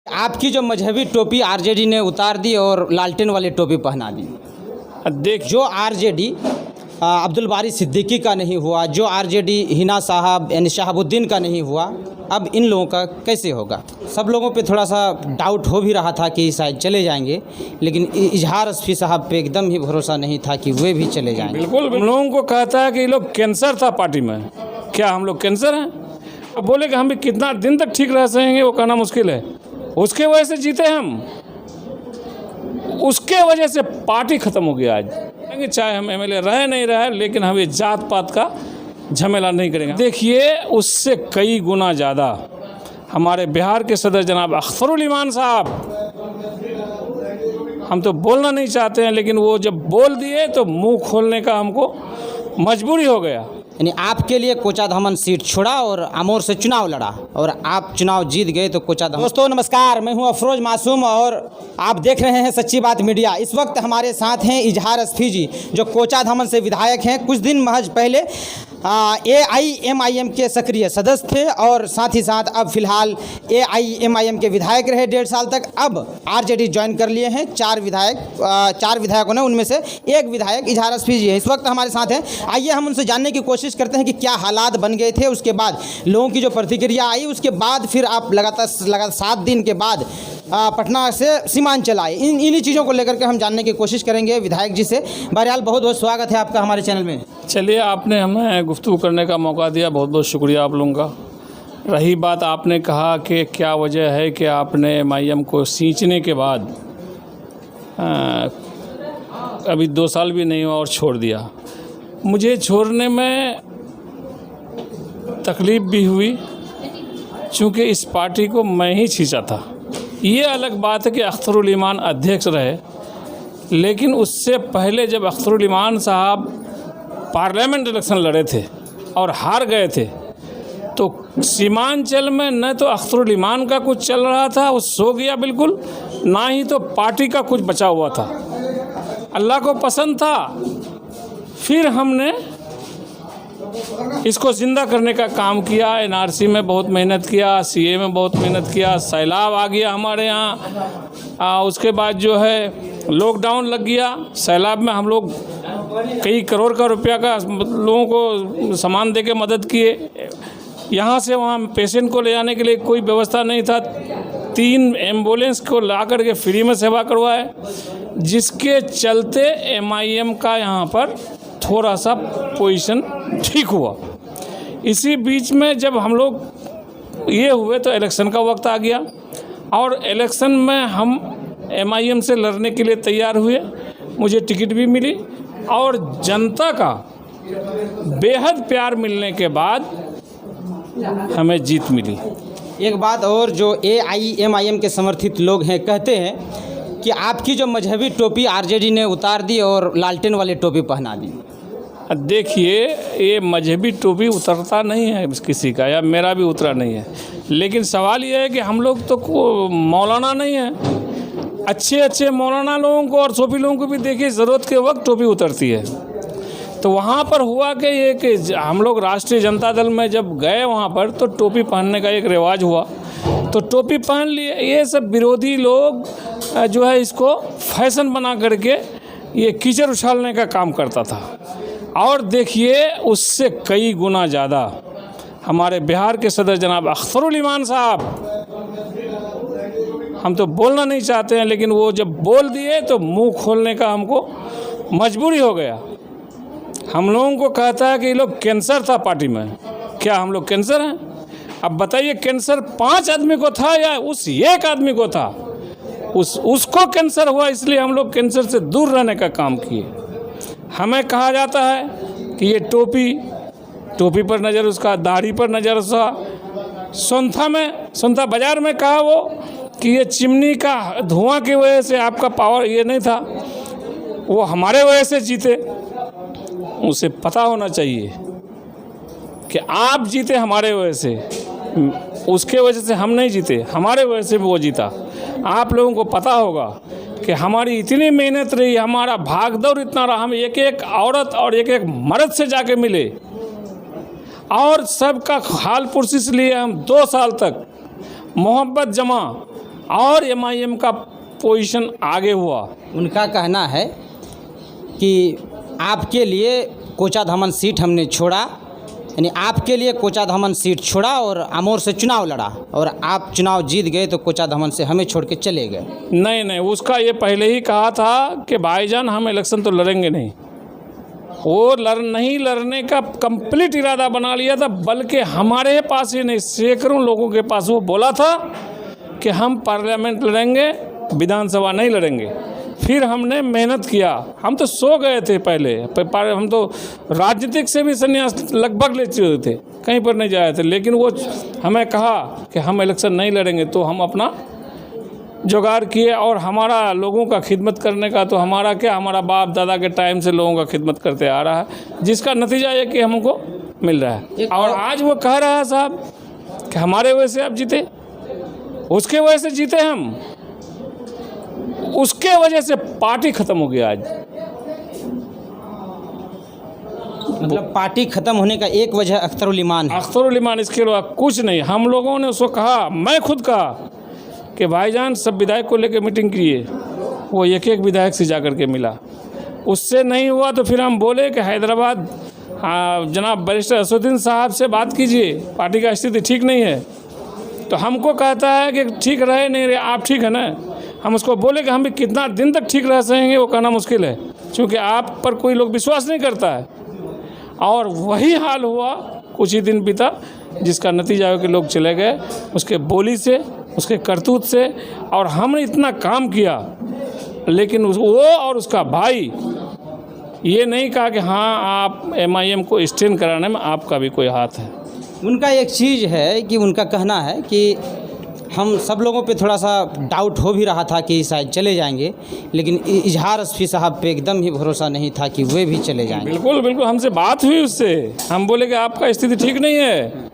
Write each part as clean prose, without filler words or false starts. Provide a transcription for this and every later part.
आपकी जो मजहबी टोपी आरजेडी ने उतार दी और लालटेन वाली टोपी पहना दी। देख जो आरजेडी अब्दुल बारी सिद्दीकी का नहीं हुआ, जो आरजेडी हिना साहब यानी शहाबुद्दीन का नहीं हुआ, अब इन लोगों का कैसे होगा। सब लोगों पे थोड़ा सा डाउट हो भी रहा था कि शायद चले जाएंगे, लेकिन इजहार असफी साहब पे एकदम ही भरोसा नहीं था कि वे भी चले जाएंगे। बिल्कुल हम लोगों को कहता है कि ये लोग कैंसर था पार्टी में। क्या हम लोग कैंसर हैं? अब बोले कि हम भी कितना दिन तक ठीक रह सकेंगे वो कहना मुश्किल है। उसके वजह से जीते हम, उसके वजह से पार्टी ख़त्म हो गया आज। चाहे हम एमएलए रहे नहीं रहे, लेकिन हम ये जात पात का झमेला नहीं करेंगे। देखिए, उससे कई गुना ज़्यादा हमारे बिहार के सदर जनाब अख्तरुल इमान साहब, हम तो बोलना नहीं चाहते हैं, लेकिन वो जब बोल दिए तो मुंह खोलने का हमको मजबूरी हो गया। यानी आपके लिए कोचाधामन सीट छोड़ा और अमोर से चुनाव लड़ा और आप चुनाव जीत गए तो कोचाधामन। दोस्तों नमस्कार, मैं हूं अफरोज मासूम और आप देख रहे हैं सच्ची बात मीडिया। इस वक्त हमारे साथ हैं इजहार असफी जी, जो कोचाधामन से विधायक हैं। कुछ दिन महज पहले AIMIM के सक्रिय सदस्य थे और साथ ही साथ अब फिलहाल AIMIM के विधायक रहे 1.5 साल तक। अब आरजेडी ज्वाइन कर लिए हैं। 4 विधायकों ने, उनमें से एक विधायक इजहार असफी जी हैं। इस वक्त हमारे साथ हैं। आइए हम उनसे जानने की कोशिश करते हैं कि क्या हालात बन गए थे, उसके बाद लोगों की जो प्रतिक्रिया आई, उसके बाद फिर आप लगातार 7 दिन के बाद पटना से सीमांचल आए। इन्हीं चीज़ों को लेकर के हम जानने की कोशिश करेंगे विधायक जी से। बहरहाल बहुत बहुत स्वागत है आपका हमारे चैनल में। चलिए, आपने हमें गुफ्तगू करने का मौका दिया, बहुत बहुत शुक्रिया आप लोगों का। रही बात, आपने कहा कि क्या वजह है कि आपने MIM को सींचने के बाद अभी 2 साल भी नहीं हुआ और छोड़ दिया। मुझे छोड़ने में तकलीफ़ भी हुई, चूँकि इस पार्टी को मैं ही खींचा था। ये अलग बात है कि अख्तरुल ईमान अध्यक्ष रहे, लेकिन उससे पहले जब अख्तरुल ईमान साहब पार्लियामेंट इलेक्शन लड़े थे और हार गए थे, तो सीमांचल में न तो अख्तरुल ईमान का कुछ चल रहा था, वो सो गया बिल्कुल, ना ही तो पार्टी का कुछ बचा हुआ था। अल्लाह को पसंद था, फिर हमने इसको ज़िंदा करने का काम किया। NRC में बहुत मेहनत किया, CA में बहुत मेहनत किया। सैलाब आ गया हमारे यहाँ, उसके बाद जो है लॉकडाउन लग गया। सैलाब में हम लोग कई करोड़ का रुपया का लोगों को सामान दे के मदद किए। यहाँ से वहाँ पेशेंट को ले जाने के लिए कोई व्यवस्था नहीं था। 3 एम्बुलेंस को ला कर के फ्री में सेवा करवाए, जिसके चलते MIM का यहाँ पर थोड़ा सा पोजीशन ठीक हुआ। इसी बीच में जब हम लोग ये हुए तो इलेक्शन का वक्त आ गया और इलेक्शन में हम MIM से लड़ने के लिए तैयार हुए। मुझे टिकट भी मिली और जनता का बेहद प्यार मिलने के बाद हमें जीत मिली। एक बात और, जो AIMIM के समर्थित लोग हैं कहते हैं कि आपकी जो मजहबी टोपी आरजेडी ने उतार दी और लालटेन वाली टोपी पहना दी। देखिए, ये मजहबी टोपी उतरता नहीं है किसी का, या मेरा भी उतरा नहीं है, लेकिन सवाल ये है कि हम लोग तो मौलाना नहीं हैं। अच्छे मौलाना लोगों को और सूफी लोगों को भी देखिए, ज़रूरत के वक्त टोपी उतरती है। तो वहाँ पर हुआ कि हम लोग राष्ट्रीय जनता दल में जब गए वहाँ पर, तो टोपी पहनने का एक रिवाज हुआ, तो टोपी पहन लिए। ये सब विरोधी लोग जो है इसको फैशन बना करके ये कीचड़ उछालने का काम करता था। और देखिए, उससे कई गुना ज़्यादा हमारे बिहार के सदर जनाब अख्तरुल इमान साहब, हम तो बोलना नहीं चाहते हैं, लेकिन वो जब बोल दिए तो मुंह खोलने का हमको मजबूरी हो गया। हम लोगों को कहता है कि ये लोग कैंसर था पार्टी में। क्या हम लोग कैंसर हैं? अब बताइए, कैंसर 5 आदमी को था या उस एक आदमी को था? उसको कैंसर हुआ, इसलिए हम लोग कैंसर से दूर रहने का काम किए। हमें कहा जाता है कि ये टोपी पर नज़र, उसका दाढ़ी पर नज़र, उसका सोनथा बाज़ार में कहा वो कि ये चिमनी का धुआं की वजह से आपका पावर ये नहीं था, वो हमारे वजह से जीते। उसे पता होना चाहिए कि आप जीते हमारे वजह से, उसके वजह से हम नहीं जीते, हमारे वजह से वो जीता। आप लोगों को पता होगा कि हमारी इतनी मेहनत रही, हमारा भागदौड़ इतना रहा, हम एक औरत और एक मर्द से जाके मिले और सबका हाल पुरसिस लिए हम 2 साल तक मोहब्बत जमा और MIM का पोजीशन आगे हुआ। उनका कहना है कि आपके लिए कोचाधामन सीट हमने छोड़ा, यानी आपके लिए कोचाधामन सीट छोड़ा और अमोर से चुनाव लड़ा और आप चुनाव जीत गए तो कोचाधामन से हमें छोड़ के चले गए। नहीं, उसका ये पहले ही कहा था कि भाईजान हम इलेक्शन तो लड़ेंगे नहीं। वो नहीं लड़ने का कंप्लीट इरादा बना लिया था, बल्कि हमारे पास ही नहीं सैकड़ों लोगों के पास वो बोला था कि हम पार्लियामेंट लड़ेंगे, विधानसभा नहीं लड़ेंगे। फिर हमने मेहनत किया, हम तो सो गए थे पहले, हम तो राजनीतिक से भी संन्यास लगभग ले चुके थे, कहीं पर नहीं जाए थे। लेकिन वो हमें कहा कि हम इलेक्शन नहीं लड़ेंगे, तो हम अपना जुगाड़ किए और हमारा लोगों का खिदमत करने का तो हमारा क्या, हमारा बाप दादा के टाइम से लोगों का खिदमत करते आ रहा है, जिसका नतीजा ये कि हमको मिल रहा है। और आज वो कह रहा है साहब कि हमारे वजह से आप जीते, उसके वजह से जीते हम, उसके वजह से पार्टी खत्म हो गया। आज मतलब पार्टी खत्म होने का एक वजह अख्तरुल ईमान है। अख्तरुल ईमान, इसके अलावा कुछ नहीं। हम लोगों ने उसको कहा, मैं खुद कहा कि भाईजान सब विधायक को लेकर मीटिंग किए, वो एक एक विधायक से जा कर के मिला, उससे नहीं हुआ तो फिर हम बोले कि हैदराबाद जनाब बैरिस्टर असदुद्दीन साहब से बात कीजिए, पार्टी का स्थिति ठीक नहीं है। तो हमको कहता है कि ठीक रहे नहीं रहे, आप ठीक है ना। हम उसको बोले कि हम भी कितना दिन तक ठीक रह सकेंगे, वो कहना मुश्किल है, क्योंकि आप पर कोई लोग विश्वास नहीं करता है। और वही हाल हुआ, कुछ ही दिन बीता, जिसका नतीजा है कि लोग चले गए उसके बोली से, उसके करतूत से। और हमने इतना काम किया, लेकिन वो और उसका भाई ये नहीं कहा कि हाँ आप MIM को स्टैंड कराने में आपका भी कोई हाथ है। उनका एक चीज़ है कि उनका कहना है कि हम सब लोगों पे थोड़ा सा डाउट हो भी रहा था कि शायद चले जाएंगे, लेकिन इजहार असफी साहब पे एकदम ही भरोसा नहीं था कि वे भी चले जाएंगे। बिल्कुल, हमसे बात हुई उससे, हम बोले कि आपका स्थिति ठीक नहीं है,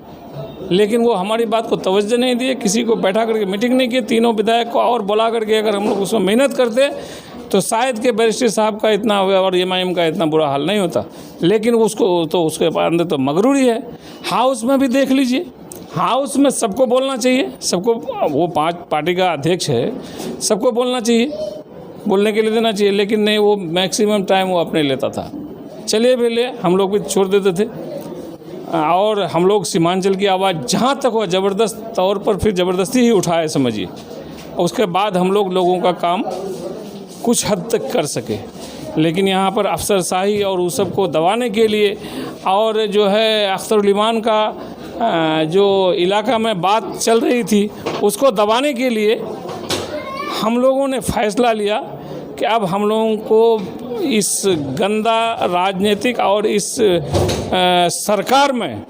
लेकिन वो हमारी बात को तवज्जो नहीं दिए, किसी को बैठा करके मीटिंग नहीं की। तीनों विधायक को और बुला करके अगर हम लोग उसमें मेहनत करते तो शायद के बैरिस्टर साहब का इतना और MIM का इतना बुरा हाल नहीं होता। लेकिन उसको तो उसके अंदर तो मगरूरी है। हाउस में भी देख लीजिए, हाउस में सबको बोलना चाहिए, सबको, वो 5 पार्टी का अध्यक्ष है, सबको बोलना चाहिए, बोलने के लिए देना चाहिए, लेकिन नहीं, वो मैक्सिमम टाइम वो अपने लेता था। चलिए भी ले, हम लोग भी छोड़ देते थे। और हम लोग सीमांचल की आवाज़ जहाँ तक हो ज़बरदस्त तौर पर फिर ज़बरदस्ती ही उठाए समझिए, उसके बाद हम लोगों का काम कुछ हद तक कर सके। लेकिन यहाँ पर अफसरशाही और उस सब को दबाने के लिए, और जो है अख्तरुल ईमान का जो इलाका में बात चल रही थी उसको दबाने के लिए हम लोगों ने फ़ैसला लिया कि अब हम लोगों को इस गंदा राजनीतिक और इस सरकार में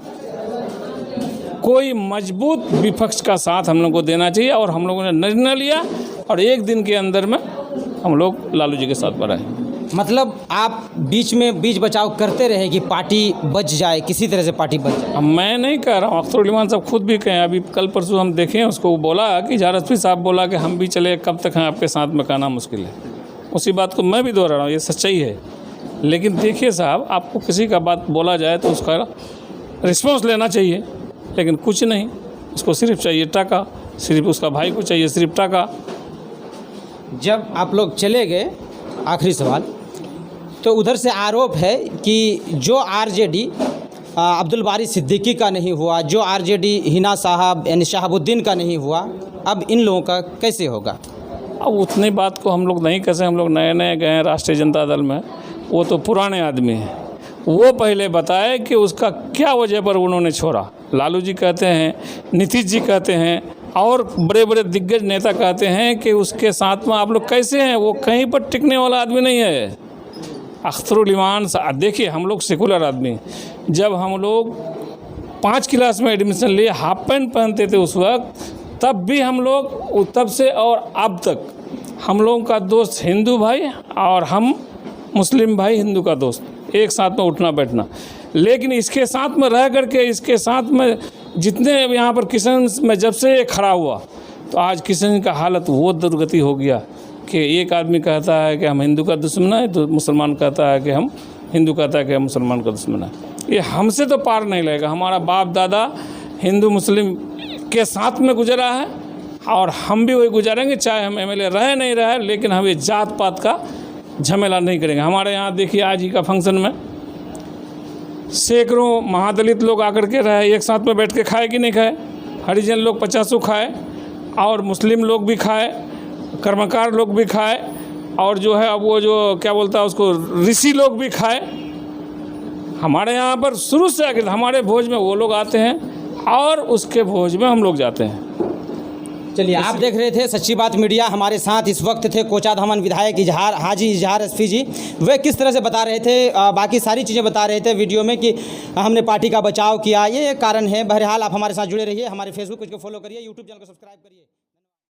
कोई मजबूत विपक्ष का साथ हम लोगों को देना चाहिए। और हम लोगों ने निर्णय लिया और एक दिन के अंदर में हम लोग लालू जी के साथ बढ़ाए। मतलब आप बीच में बीच बचाव करते रहे कि पार्टी बच जाए, किसी तरह से पार्टी बच जाए। मैं नहीं कह रहा हूँ, अख्तरुल ईमान साहब खुद भी कहें, अभी कल परसों हम देखें उसको, वो बोला कि इजहार असफी साहब बोला कि हम भी चले, कब तक हैं आपके साथ में, कहना मुश्किल है। उसी बात को मैं भी दोहरा रहा हूँ, ये सच्चाई है। लेकिन देखिए साहब, आपको किसी का बात बोला जाए तो उसका रिस्पॉन्स लेना चाहिए, लेकिन कुछ नहीं, उसको सिर्फ चाहिए टाका, सिर्फ उसका भाई को चाहिए सिर्फ टाका। जब आप लोग चले गए, आखिरी सवाल, तो उधर से आरोप है कि जो RJD अब्दुल बारी सिद्दीकी का नहीं हुआ, जो RJD हिना साहब यानी शहाबुद्दीन का नहीं हुआ, अब इन लोगों का कैसे होगा? अब उतनी बात को हम लोग नहीं कह सकते, हम लोग नए नए गए हैं राष्ट्रीय जनता दल में, वो तो पुराने आदमी हैं, वो पहले बताए कि उसका क्या वजह पर उन्होंने छोड़ा। लालू जी कहते हैं, नीतीश जी कहते हैं, और बड़े बड़े दिग्गज नेता कहते हैं कि उसके साथ में आप लोग कैसे हैं, वो कहीं पर टिकने वाला आदमी नहीं है। अख्तरुल ईमान साहब, देखिए हम लोग सेकुलर आदमी, जब हम लोग 5 क्लास में एडमिशन लिए, हाफ पैंट पहनते थे उस वक्त, तब भी हम लोग, तब से और अब तक हम लोगों का दोस्त हिंदू भाई और हम मुस्लिम भाई हिंदू का दोस्त, एक साथ में उठना बैठना। लेकिन इसके साथ में रह करके, इसके साथ में जितने यहाँ पर किशन में जब से ये खड़ा हुआ, तो आज किशन का हालत वो दुर्गति हो गया कि एक आदमी कहता है कि हम हिंदू का दुश्मन है, तो मुसलमान कहता है कि हम, हिंदू कहता है कि हम मुसलमान का दुश्मन है। ये हमसे तो पार नहीं लगेगा। हमारा बाप दादा हिंदू मुस्लिम के साथ में गुजरा है, और हम भी वही गुजारेंगे, चाहे हम एमएलए रहे नहीं रहे, लेकिन हम ये जात पात का झमेला नहीं करेंगे। हमारे यहाँ देखिए आज ही का फंक्शन में सैकड़ों महादलित लोग आकर के रहे, एक साथ में बैठ के खाए कि नहीं खाए, हरिजन लोग 50 खाए और मुस्लिम लोग भी खाए, कर्मकार लोग भी खाए, और जो है अब वो जो क्या बोलता है उसको ऋषि लोग भी खाए। हमारे यहाँ पर शुरू से आकर हमारे भोज में वो लोग आते हैं और उसके भोज में हम लोग जाते हैं। चलिए, आप देख रहे थे सच्ची बात मीडिया। हमारे साथ इस वक्त थे कोचाधामन विधायक हाजी इजहार रजवी जी। वे किस तरह से बता रहे थे, बाकी सारी चीज़ें बता रहे थे वीडियो में कि हमने पार्टी का बचाव किया, ये एक कारण है। बहरहाल आप हमारे साथ जुड़े रहिए, हमारे फेसबुक पेज को फॉलो करिए, यूट्यूब चैनल को सब्सक्राइब करिए।